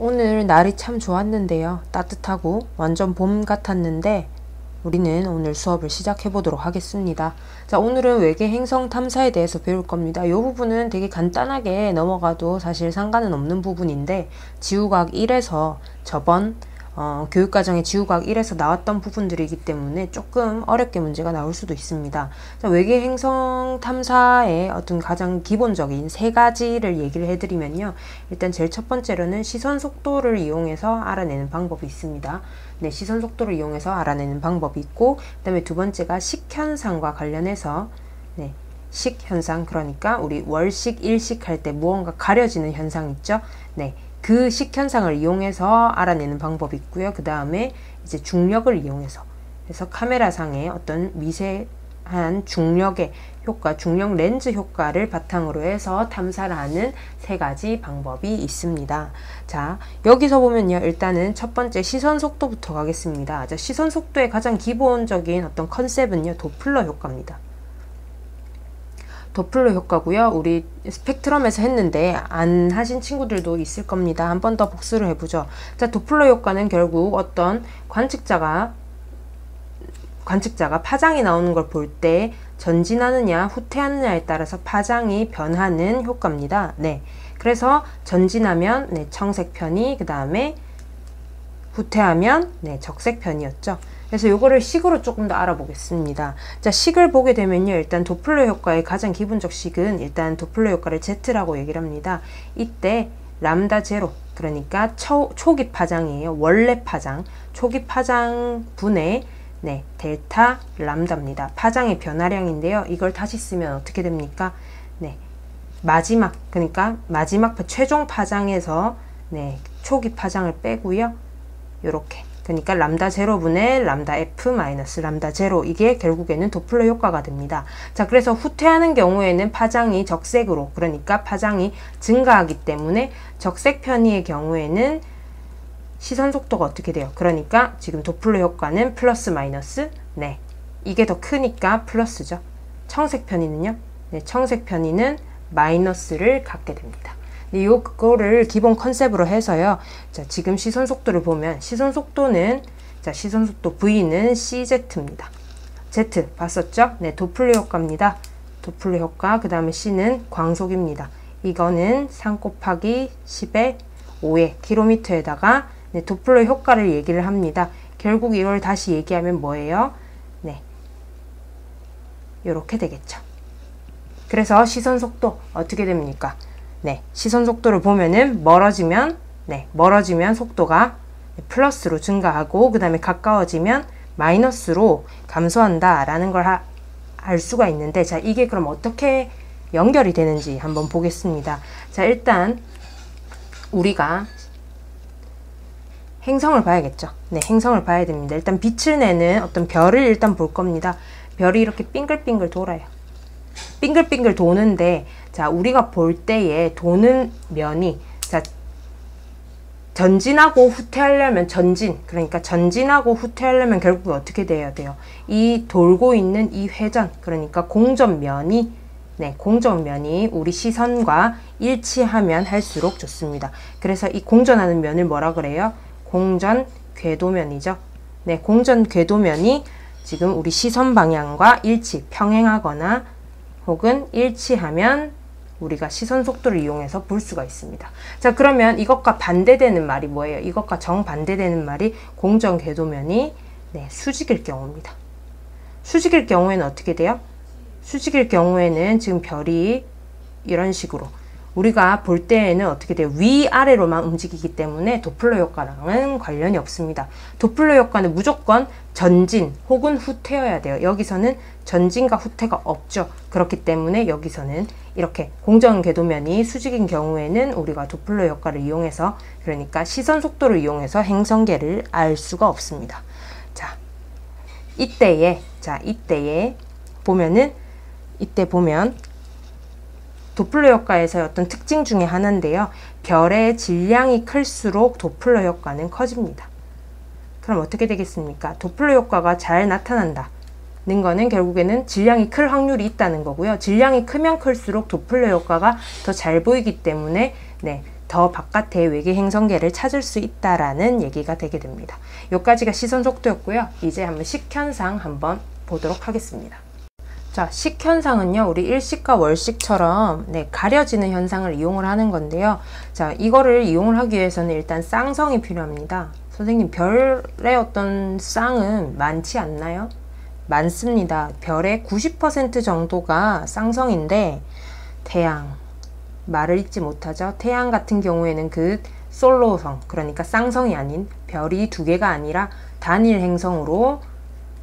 오늘 날이 참 좋았는데요. 따뜻하고 완전 봄 같았는데 우리는 오늘 수업을 시작해 보도록 하겠습니다. 자, 오늘은 외계 행성 탐사에 대해서 배울 겁니다. 이 부분은 되게 간단하게 넘어가도 사실 상관은 없는 부분인데 지구과학 1에서 저번 교육과정의 지구과학 1에서 나왔던 부분들이기 때문에 조금 어렵게 문제가 나올 수도 있습니다. 자, 외계 행성 탐사의 어떤 가장 기본적인 세 가지를 얘기를 해드리면요. 일단 제일 첫 번째로는 시선 속도를 이용해서 알아내는 방법이 있습니다. 네, 시선 속도를 이용해서 알아내는 방법이 있고, 그 다음에 두 번째가 식현상과 관련해서 식현상, 그러니까 우리 월식, 일식 할 때 무언가 가려지는 현상 있죠? 네. 그 식현상을 이용해서 알아내는 방법이 있고요. 그 다음에 이제 중력을 이용해서, 그래서 카메라상의 어떤 미세한 중력의 효과, 중력 렌즈 효과를 바탕으로 해서 탐사를 하는 세 가지 방법이 있습니다. 자, 여기서 보면요. 일단은 첫 번째 시선 속도부터 가겠습니다. 자, 시선 속도의 가장 기본적인 어떤 컨셉은요. 도플러 효과입니다. 도플러 효과고요. 우리 스펙트럼에서 했는데 안 하신 친구들도 있을 겁니다. 한 번 더 복습을 해보죠. 자, 도플러 효과는 결국 어떤 관측자가 파장이 나오는 걸 볼 때 전진하느냐 후퇴하느냐에 따라서 파장이 변하는 효과입니다. 네, 그래서 전진하면 청색 편이, 그 다음에 후퇴하면 적색 편이었죠. 그래서 요거를 식으로 조금 더 알아보겠습니다. 자, 식을 보게 되면요. 일단 도플러 효과의 가장 기본적 식은 일단 도플러 효과를 Z라고 얘기를 합니다. 이때 람다 제로, 그러니까 초기 파장이에요. 원래 파장, 초기 파장 분의 델타 람다입니다. 파장의 변화량인데요. 이걸 다시 쓰면 어떻게 됩니까? 마지막, 그러니까 마지막 최종 파장에서 초기 파장을 빼고요. 요렇게, 그러니까 람다 제로분의 람다 F 마이너스 람다 제로, 이게 결국에는 도플러 효과가 됩니다. 자, 그래서 후퇴하는 경우에는 파장이 적색으로, 그러니까 파장이 증가하기 때문에 적색 편의의 경우에는 시선 속도가 어떻게 돼요? 그러니까 지금 도플러 효과는 플러스 마이너스, 이게 더 크니까 플러스죠. 청색 편의는요? 청색 편의는 마이너스를 갖게 됩니다. 요거를 기본 컨셉으로 해서요. 자, 지금 시선 속도를 보면 시선 속도는, 자, 시선 속도 V는 CZ입니다. Z 봤었죠? 도플러 효과입니다. 도플러 효과. 그 다음에 C는 광속입니다. 이거는 3 곱하기 10의 5의 킬로미터에다가 도플러 효과를 얘기를 합니다. 결국 이걸 다시 얘기하면 뭐예요? 요렇게 되겠죠. 그래서 시선 속도 어떻게 됩니까? 시선 속도를 보면은 멀어지면 속도가 플러스로 증가하고, 그 다음에 가까워지면 마이너스로 감소한다 라는 걸 알 수가 있는데, 자, 이게 그럼 어떻게 연결이 되는지 한번 보겠습니다. 자, 일단 우리가 행성을 봐야겠죠. 행성을 봐야 됩니다. 일단 빛을 내는 어떤 별을 일단 볼 겁니다. 별이 이렇게 빙글빙글 돌아요. 빙글빙글 도는데, 자, 우리가 볼 때에 도는 면이, 자, 전진하고 후퇴하려면 그러니까 전진하고 후퇴하려면 결국 어떻게 돼야 돼요? 이 돌고 있는 이 회전, 그러니까 공전면이 우리 시선과 일치하면 할수록 좋습니다. 그래서 이 공전하는 면을 뭐라 그래요? 공전 궤도면이죠. 공전 궤도면이 지금 우리 시선 방향과 평행하거나 혹은 일치하면 우리가 시선 속도를 이용해서 볼 수가 있습니다. 자, 그러면 이것과 반대되는 말이 뭐예요? 이것과 정반대되는 말이 공전 궤도면이 수직일 경우입니다. 수직일 경우에는 어떻게 돼요? 수직일 경우에는 지금 별이 이런 식으로 우리가 볼 때에는 어떻게 돼요? 위아래로만 움직이기 때문에 도플러 효과랑은 관련이 없습니다. 도플러 효과는 무조건 전진 혹은 후퇴여야 돼요. 여기서는 전진과 후퇴가 없죠. 그렇기 때문에 여기서는 이렇게 공전 궤도면이 수직인 경우에는 우리가 도플러 효과를 이용해서, 그러니까 시선 속도를 이용해서 행성계를 알 수가 없습니다. 자, 이때 보면 도플러 효과에서의 어떤 특징 중에 하나인데요. 별의 질량이 클수록 도플러 효과는 커집니다. 그럼 어떻게 되겠습니까? 도플러 효과가 잘 나타난다는 거는 결국에는 질량이 클 확률이 있다는 거고요. 질량이 크면 클수록 도플러 효과가 더 잘 보이기 때문에 더 바깥의 외계 행성계를 찾을 수 있다라는 얘기가 되게 됩니다. 여기까지가 시선 속도였고요. 이제 한번 식현상 한번 보도록 하겠습니다. 자, 식현상은요, 우리 일식과 월식처럼 가려지는 현상을 이용을 하는 건데요. 자, 이거를 이용을 하기 위해서는 일단 쌍성이 필요합니다. 선생님, 별의 어떤 쌍은 많지 않나요? 많습니다. 별의 90% 정도가 쌍성인데, 태양, 말을 잊지 못하죠. 태양 같은 경우에는 그 솔로성, 그러니까 쌍성이 아닌 별이 두 개가 아니라 단일 행성으로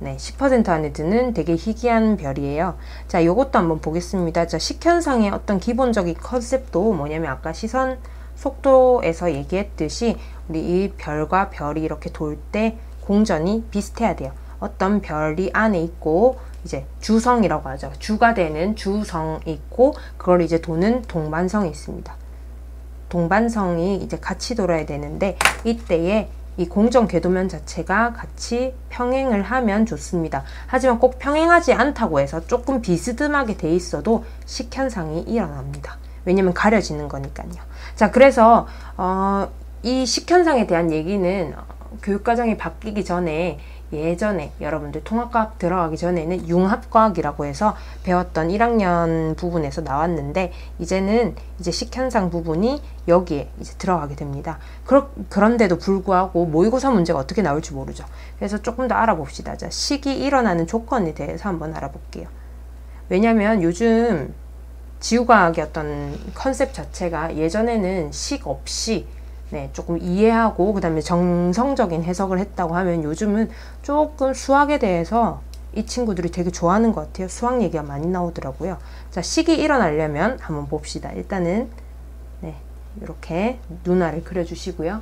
10% 안에 드는 되게 희귀한 별이에요. 자, 요것도 한번 보겠습니다. 자, 식현상의 어떤 기본적인 컨셉도 뭐냐면 아까 시선 속도에서 얘기했듯이 우리 이 별과 별이 이렇게 돌 때 공전이 비슷해야 돼요. 어떤 별이 안에 있고 이제 주성이라고 하죠. 주가 되는 주성이 있고 그걸 이제 도는 동반성이 있습니다. 동반성이 이제 같이 돌아야 되는데 이때에 이 공전 궤도면 자체가 같이 평행을 하면 좋습니다. 하지만 꼭 평행하지 않다고 해서 조금 비스듬하게 돼 있어도 식현상이 일어납니다. 왜냐면 가려지는 거니까요. 자, 그래서 이 식현상에 대한 얘기는 교육과정이 바뀌기 전에 예전에 여러분들 통합과학 들어가기 전에는 융합과학이라고 해서 배웠던 1학년 부분에서 나왔는데 이제는 이제 식현상 부분이 여기에 이제 들어가게 됩니다. 그런데도 불구하고 모의고사 문제가 어떻게 나올지 모르죠. 그래서 조금 더 알아봅시다. 자, 식이 일어나는 조건에 대해서 한번 알아볼게요. 왜냐면 요즘 지구과학의 어떤 컨셉 자체가 예전에는 식 없이 조금 이해하고 그 다음에 정성적인 해석을 했다고 하면 요즘은 조금 수학에 대해서 이 친구들이 되게 좋아하는 것 같아요. 수학 얘기가 많이 나오더라고요. 자, 식이 일어나려면 한번 봅시다. 일단은 이렇게 눈알을 그려주시고요.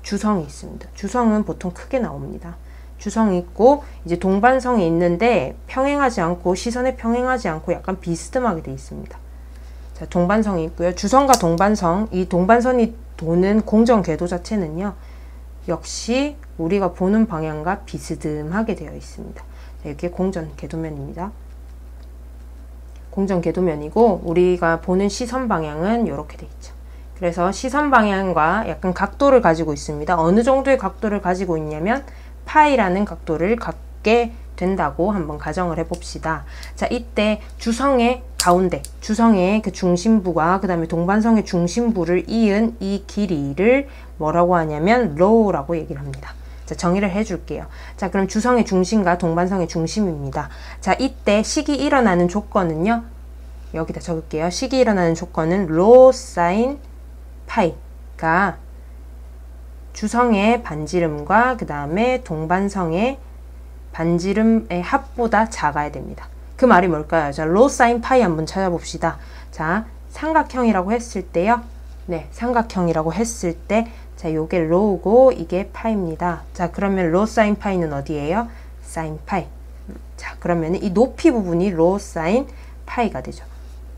주성이 있습니다. 주성은 보통 크게 나옵니다. 주성이 있고 이제 동반성이 있는데 평행하지 않고 시선에 평행하지 않고 약간 비스듬하게 되어 있습니다. 자, 동반성이 있고요. 주성과 동반성, 이 동반선이 도는 공전 궤도 자체는요, 역시 우리가 보는 방향과 비스듬하게 되어 있습니다. 자, 이게 공전 궤도면입니다. 공전 궤도면이고 우리가 보는 시선 방향은 이렇게 돼 있죠. 그래서 시선 방향과 약간 각도를 가지고 있습니다. 어느 정도의 각도를 가지고 있냐면 파이라는 각도를 갖게 된다고 한번 가정을 해봅시다. 자, 이때 주성의 가운데, 주성의 그 중심부와 그 다음에 동반성의 중심부를 이은 이 길이를 뭐라고 하냐면 rho라고 얘기를 합니다. 자, 정의를 해줄게요. 자, 그럼 주성의 중심과 동반성의 중심입니다. 자, 이때 식이 일어나는 조건은요, 여기다 적을게요. 식이 일어나는 조건은 rho sin 파이가 주성의 반지름과 그 다음에 동반성의 반지름의 합보다 작아야 됩니다. 그 말이 뭘까요? 자, rho sin 파이 한번 찾아봅시다. 자, 삼각형이라고 했을 때요. 삼각형이라고 했을 때, 자, 요게 rho고 이게 파이입니다. 자, 그러면 rho sin 파이는 어디예요? sin 파이. 자, 그러면 이 높이 부분이 rho sin 파이가 되죠.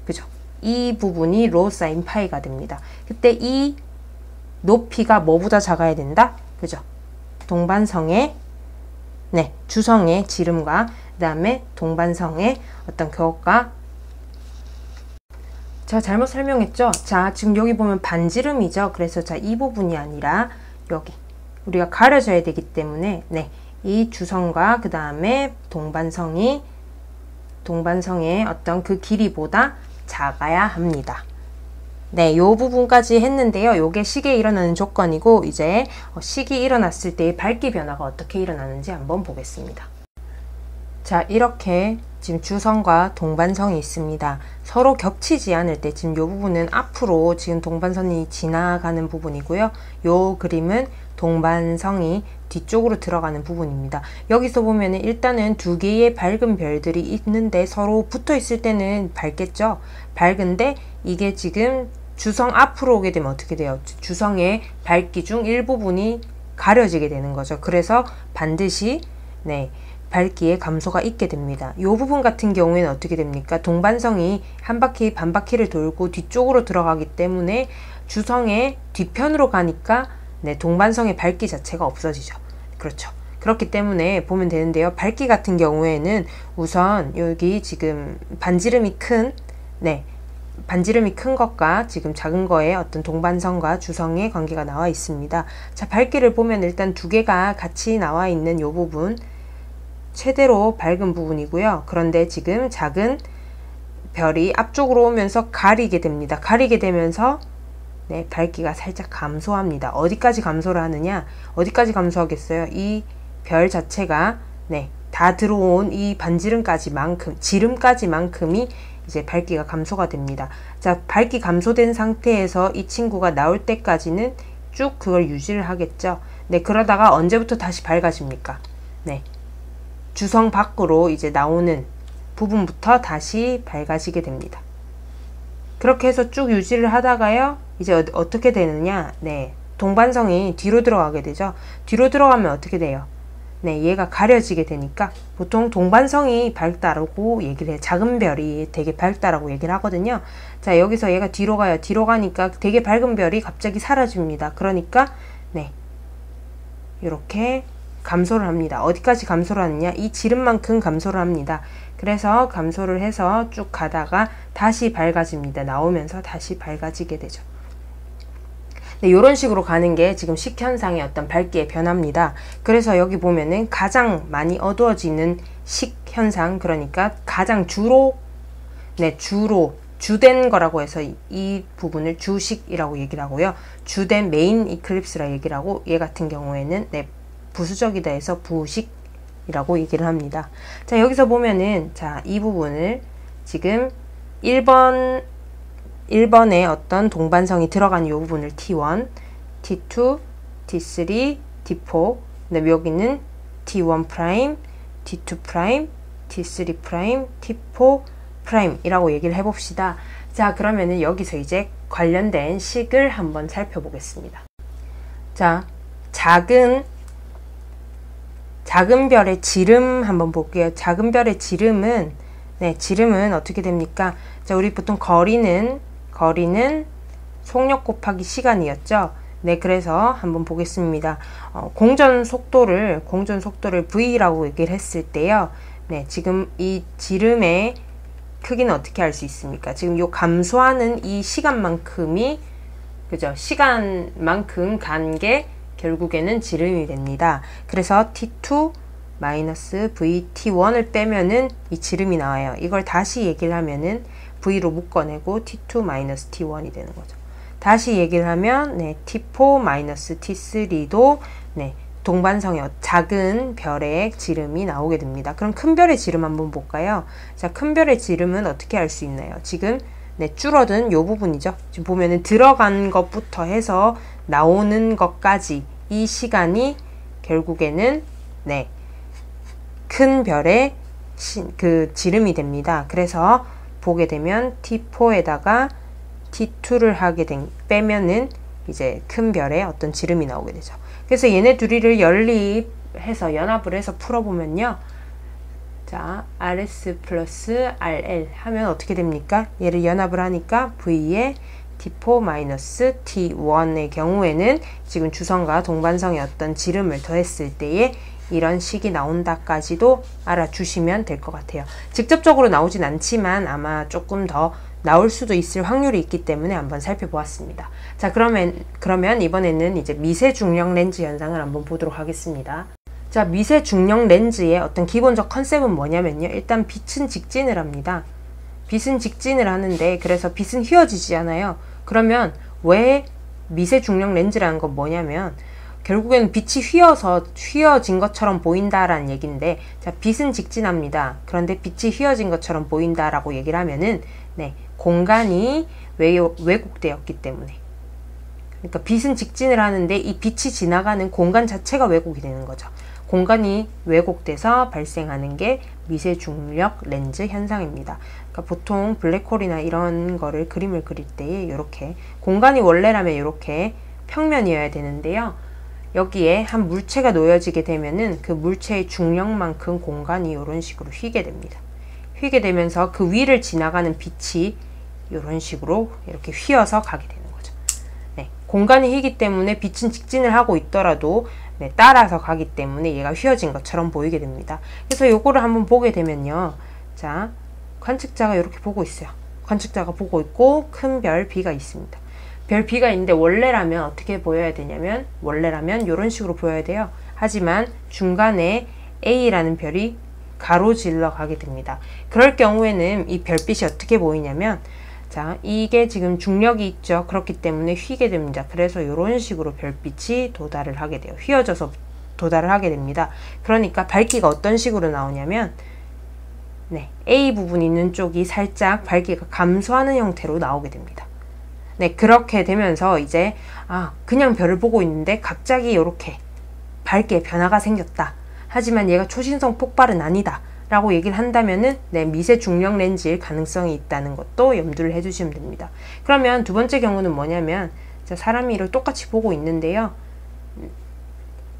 그죠? 이 부분이 rho sin 파이가 됩니다. 그때 이 높이가 뭐보다 작아야 된다? 그죠? 동반성의 주성의 지름과 그 다음에 동반성의 어떤 그것과 제가 잘못 설명했죠? 자, 지금 여기 보면 반지름이죠? 그래서 자, 이 부분이 아니라 여기 우리가 가려져야 되기 때문에 이 주성과 그 다음에 동반성의 어떤 그 길이보다 작아야 합니다. 요 부분까지 했는데요. 요게 식에 일어나는 조건이고 이제 식이 일어났을 때의 밝기 변화가 어떻게 일어나는지 한번 보겠습니다. 자, 이렇게 지금 주성과 동반성이 있습니다. 서로 겹치지 않을 때 지금 요 부분은 앞으로 지금 동반선이 지나가는 부분이고요. 요 그림은 동반성이 뒤쪽으로 들어가는 부분입니다. 여기서 보면 일단은 두 개의 밝은 별들이 있는데 서로 붙어 있을 때는 밝겠죠? 밝은데 이게 지금 주성 앞으로 오게 되면 어떻게 돼요? 주성의 밝기 중 일부분이 가려지게 되는 거죠. 그래서 반드시 밝기의 감소가 있게 됩니다. 이 부분 같은 경우에는 어떻게 됩니까? 동반성이 한 바퀴 반 바퀴를 돌고 뒤쪽으로 들어가기 때문에 주성의 뒤편으로 가니까 동반성의 밝기 자체가 없어지죠. 그렇죠. 그렇기 때문에 보면 되는데요. 밝기 같은 경우에는 우선 여기 지금 반지름이 큰 반지름이 큰 것과 지금 작은 거의 어떤 동반성과 주성의 관계가 나와 있습니다. 자, 밝기를 보면 일단 두 개가 같이 나와 있는 이 부분, 최대로 밝은 부분이고요. 그런데 지금 작은 별이 앞쪽으로 오면서 가리게 됩니다. 가리게 되면서 네, 밝기가 살짝 감소합니다. 어디까지 감소를 하느냐? 어디까지 감소하겠어요? 이 별 자체가 네, 다 들어온 이 지름까지만큼이 이제 밝기가 감소가 됩니다. 자, 밝기 감소된 상태에서 이 친구가 나올 때까지는 쭉 그걸 유지를 하겠죠. 네, 그러다가 언제부터 다시 밝아집니까? 네, 주성 밖으로 이제 나오는 부분부터 다시 밝아지게 됩니다. 그렇게 해서 쭉 유지를 하다가요, 이제 어떻게 되느냐? 네, 동반성이 뒤로 들어가게 되죠. 뒤로 들어가면 어떻게 돼요? 네, 얘가 가려지게 되니까 보통 동반성이 밝다라고 얘기를 해요. 작은 별이 되게 밝다라고 얘기를 하거든요. 자, 여기서 얘가 뒤로 가요. 뒤로 가니까 되게 밝은 별이 갑자기 사라집니다. 그러니까 네, 이렇게 감소를 합니다. 어디까지 감소를 하느냐? 이 지름만큼 감소를 합니다. 그래서 감소를 해서 쭉 가다가 다시 밝아집니다. 나오면서 다시 밝아지게 되죠. 네, 이런 식으로 가는 게 지금 식현상의 어떤 밝기의 변화입니다. 그래서 여기 보면은 가장 많이 어두워지는 식현상, 그러니까 가장 주된 거라고 해서 이 부분을 주식이라고 얘기를 하고요. 주된 메인 이클립스라 얘기를 하고, 얘 같은 경우에는 네, 부수적이다 해서 부식이라고 얘기를 합니다. 자, 여기서 보면은 자, 이 부분을 지금 1번에 어떤 동반성이 들어간 이 부분을 T1, T2, T3, T4, 그다음에 여기는 T1 프라임, T2 프라임, T3 프라임, T4 프라임 이라고 얘기를 해봅시다. 자, 그러면은 여기서 이제 관련된 식을 한번 살펴보겠습니다. 자, 작은 별의 지름 한번 볼게요. 작은 별의 지름은 지름은 어떻게 됩니까? 자, 우리 보통 거리는 속력 곱하기 시간이었죠. 네, 그래서 한번 보겠습니다. 공전 속도를 V라고 얘기를 했을 때요. 네, 지금 이 지름의 크기는 어떻게 알 수 있습니까? 지금 요 감소하는 이 시간만큼이, 그죠? 시간만큼 간 게 결국에는 지름이 됩니다. 그래서 T2 마이너스 V T1을 빼면은 이 지름이 나와요. 이걸 다시 얘기를 하면은 V로 묶어내고 T2 마이너스 T1이 되는 거죠. 다시 얘기를 하면 네, T4 마이너스 T3도 네, 동반성의 작은 별의 지름이 나오게 됩니다. 그럼 큰 별의 지름 한번 볼까요? 자, 큰 별의 지름은 어떻게 알 수 있나요? 지금 네, 줄어든 요 부분이죠. 지금 보면은 들어간 것부터 해서 나오는 것까지 이 시간이 결국에는 네, 큰 별의 그 지름이 됩니다. 그래서 보게 되면 T4에다가 T2를 빼면은 이제 큰 별의 어떤 지름이 나오게 되죠. 그래서 얘네 둘이를 연합을 해서 풀어보면요. 자, RS 플러스 RL 하면 어떻게 됩니까? 얘를 연합을 하니까 V의 T4 마이너스 T1의 경우에는 지금 주성과 동반성의 어떤 지름을 더했을 때에 이런 식이 나온다까지도 알아주시면 될 것 같아요. 직접적으로 나오진 않지만 아마 조금 더 나올 수도 있을 확률이 있기 때문에 한번 살펴보았습니다. 자, 그러면 이번에는 이제 미세 중력 렌즈 현상을 한번 보도록 하겠습니다. 자, 미세 중력 렌즈의 어떤 기본적 컨셉은 뭐냐면요. 일단 빛은 직진을 합니다. 빛은 직진을 하는데, 그래서 빛은 휘어지지 않아요. 그러면 왜 미세 중력 렌즈라는 건 뭐냐면 결국에는 빛이 휘어진 것처럼 보인다라는 얘기인데, 자, 빛은 직진합니다. 그런데 빛이 휘어진 것처럼 보인다라고 얘기를 하면은 네, 공간이 왜곡되었기 때문에. 그러니까 빛은 직진을 하는데 이 빛이 지나가는 공간 자체가 왜곡이 되는 거죠. 공간이 왜곡돼서 발생하는 게 미세 중력 렌즈 현상입니다. 그러니까 보통 블랙홀이나 이런 거를 그림을 그릴 때에 이렇게 공간이 원래라면 이렇게 평면이어야 되는데요. 여기에 한 물체가 놓여지게 되면은 그 물체의 중력만큼 공간이 이런 식으로 휘게 됩니다. 휘게 되면서 그 위를 지나가는 빛이 이런 식으로 이렇게 휘어서 가게 되는 거죠. 네, 공간이 휘기 때문에 빛은 직진을 하고 있더라도 네, 따라서 가기 때문에 얘가 휘어진 것처럼 보이게 됩니다. 그래서 요거를 한번 보게 되면요. 자, 관측자가 이렇게 보고 있어요. 관측자가 보고 있고 큰 별 B가 있습니다. 별 B가 있는데 원래라면 어떻게 보여야 되냐면 원래라면 이런 식으로 보여야 돼요. 하지만 중간에 A라는 별이 가로질러 가게 됩니다. 그럴 경우에는 이 별빛이 어떻게 보이냐면 자, 이게 지금 중력이 있죠. 그렇기 때문에 휘게 됩니다. 그래서 이런 식으로 별빛이 도달을 하게 돼요. 휘어져서 도달을 하게 됩니다. 그러니까 밝기가 어떤 식으로 나오냐면 네, A 부분 있는 쪽이 살짝 밝기가 감소하는 형태로 나오게 됩니다. 네, 그렇게 되면서 이제 그냥 별을 보고 있는데 갑자기 이렇게 밝기에 변화가 생겼다. 하지만 얘가 초신성 폭발은 아니다. 라고 얘기를 한다면은 네, 미세 중력 렌즈일 가능성이 있다는 것도 염두를 해주시면 됩니다. 그러면 두 번째 경우는 뭐냐면 사람이 이를 똑같이 보고 있는데요.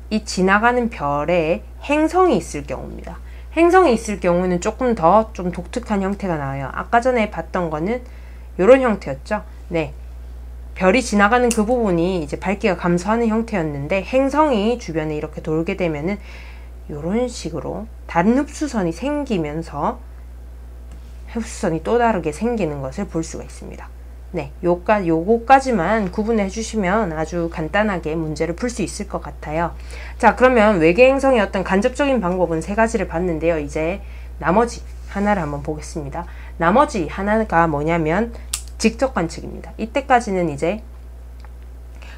이 지나가는 별에 행성이 있을 경우입니다. 행성이 있을 경우는 조금 더 좀 독특한 형태가 나와요. 아까 전에 봤던 거는 이런 형태였죠. 네, 별이 지나가는 그 부분이 이제 밝기가 감소하는 형태였는데 행성이 주변에 이렇게 돌게 되면은 이런 식으로 다른 흡수선이 생기면서 흡수선이 또 다르게 생기는 것을 볼 수가 있습니다. 네, 요거까지만 구분해 주시면 아주 간단하게 문제를 풀 수 있을 것 같아요. 자, 그러면 외계 행성의 어떤 간접적인 방법은 세 가지를 봤는데요. 이제 나머지 하나를 한번 보겠습니다. 나머지 하나가 뭐냐면 직접 관측입니다. 이때까지는 이제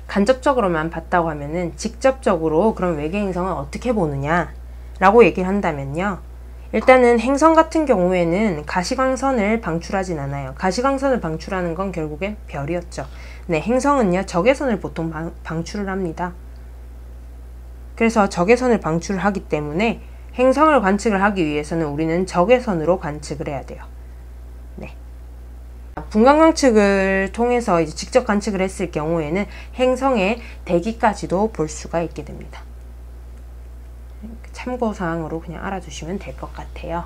간접적으로만 봤다고 하면은 직접적으로 그럼 외계 행성은 어떻게 보느냐 라고 얘기를 한다면요. 일단은 행성 같은 경우에는 가시광선을 방출하진 않아요. 가시광선을 방출하는 건 결국엔 별이었죠. 네, 행성은요 적외선을 보통 방출을 합니다. 그래서 적외선을 방출을 하기 때문에 행성을 관측을 하기 위해서는 우리는 적외선으로 관측을 해야 돼요. 네. 분광 관측을 통해서 이제 직접 관측을 했을 경우에는 행성의 대기까지도 볼 수가 있게 됩니다. 참고사항으로 그냥 알아두시면 될 것 같아요.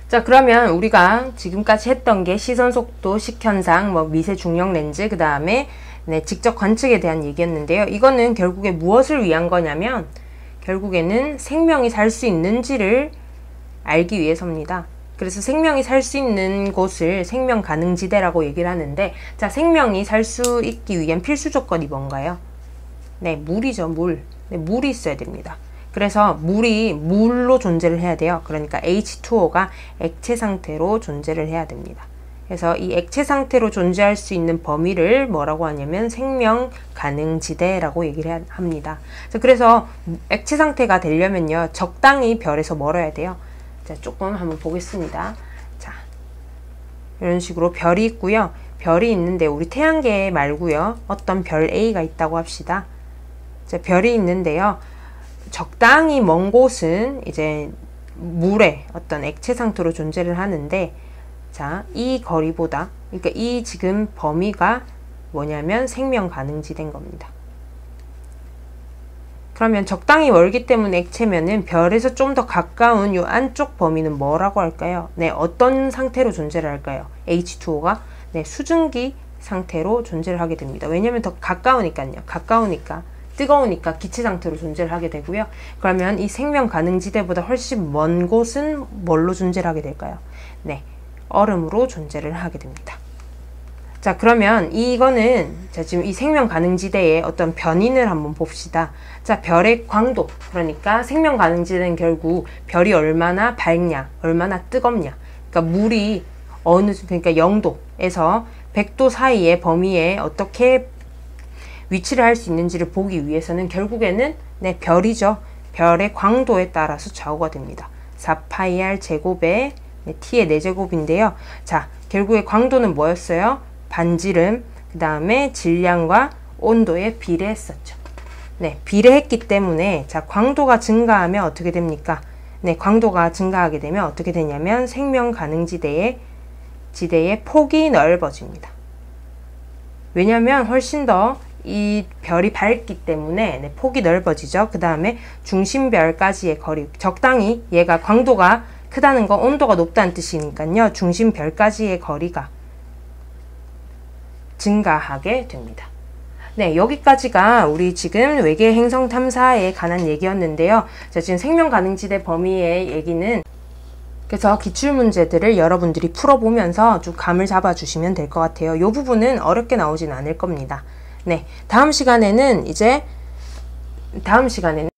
자, 그러면 우리가 지금까지 했던 게 시선 속도, 식현상, 미세 중력 렌즈, 그 다음에 네, 직접 관측에 대한 얘기였는데요. 이거는 결국에 무엇을 위한 거냐면 결국에는 생명이 살 수 있는지를 알기 위해서입니다. 그래서 생명이 살 수 있는 곳을 생명 가능지대라고 얘기를 하는데, 자, 생명이 살 수 있기 위한 필수 조건이 뭔가요? 네, 물이죠, 물. 네, 물이 있어야 됩니다. 그래서 물이 물로 존재를 해야 돼요. 그러니까 H2O가 액체 상태로 존재를 해야 됩니다. 그래서 이 액체 상태로 존재할 수 있는 범위를 뭐라고 하냐면 생명 가능지대라고 얘기를 합니다. 그래서 액체 상태가 되려면요, 적당히 별에서 멀어야 돼요. 자, 조금 한번 보겠습니다. 자, 이런 식으로 별이 있고요. 별이 있는데 우리 태양계 말고요, 어떤 별 A가 있다고 합시다. 자, 별이 있는데요. 적당히 먼 곳은 이제 물의 어떤 액체 상태로 존재를 하는데, 자, 이 거리보다, 그러니까 이 지금 범위가 뭐냐면 생명 가능지대인 겁니다. 그러면 적당히 멀기 때문에 액체면은 별에서 좀 더 가까운 요 안쪽 범위는 뭐라고 할까요? 네, 어떤 상태로 존재를 할까요? H2O가 네, 수증기 상태로 존재를 하게 됩니다. 왜냐면 더 가까우니까요. 가까우니까. 뜨거우니까 기체 상태로 존재를 하게 되고요. 그러면 이 생명 가능지대보다 훨씬 먼 곳은 뭘로 존재를 하게 될까요? 네, 얼음으로 존재를 하게 됩니다. 자, 그러면 이거는 자, 지금 이 생명 가능지대의 어떤 변인을 한번 봅시다. 자, 별의 광도, 그러니까 생명 가능지대는 결국 별이 얼마나 밝냐, 얼마나 뜨겁냐. 그러니까 물이 그러니까 0도에서 100도 사이의 범위에 어떻게 위치를 할 수 있는지를 보기 위해서는 결국에는 네, 별이죠. 별의 광도에 따라서 좌우가 됩니다. 4πr 제곱에 네, t의 4제곱인데요. 자, 결국에 광도는 뭐였어요? 반지름, 그 다음에 질량과 온도에 비례했었죠. 네, 비례했기 때문에 자, 광도가 증가하면 어떻게 됩니까? 네, 광도가 증가하게 되면 어떻게 되냐면 생명 가능지대의 폭이 넓어집니다. 왜냐면 훨씬 더 이 별이 밝기 때문에 네, 폭이 넓어지죠. 그 다음에 중심별까지의 거리, 적당히 얘가 광도가 크다는 건 온도가 높다는 뜻이니까요. 중심별까지의 거리가 증가하게 됩니다. 네, 여기까지가 우리 지금 외계 행성 탐사에 관한 얘기였는데요. 자, 지금 생명 가능지대 범위의 얘기는 그래서 기출문제들을 여러분들이 풀어보면서 좀 감을 잡아주시면 될 것 같아요. 이 부분은 어렵게 나오진 않을 겁니다. 네, 다음 시간에는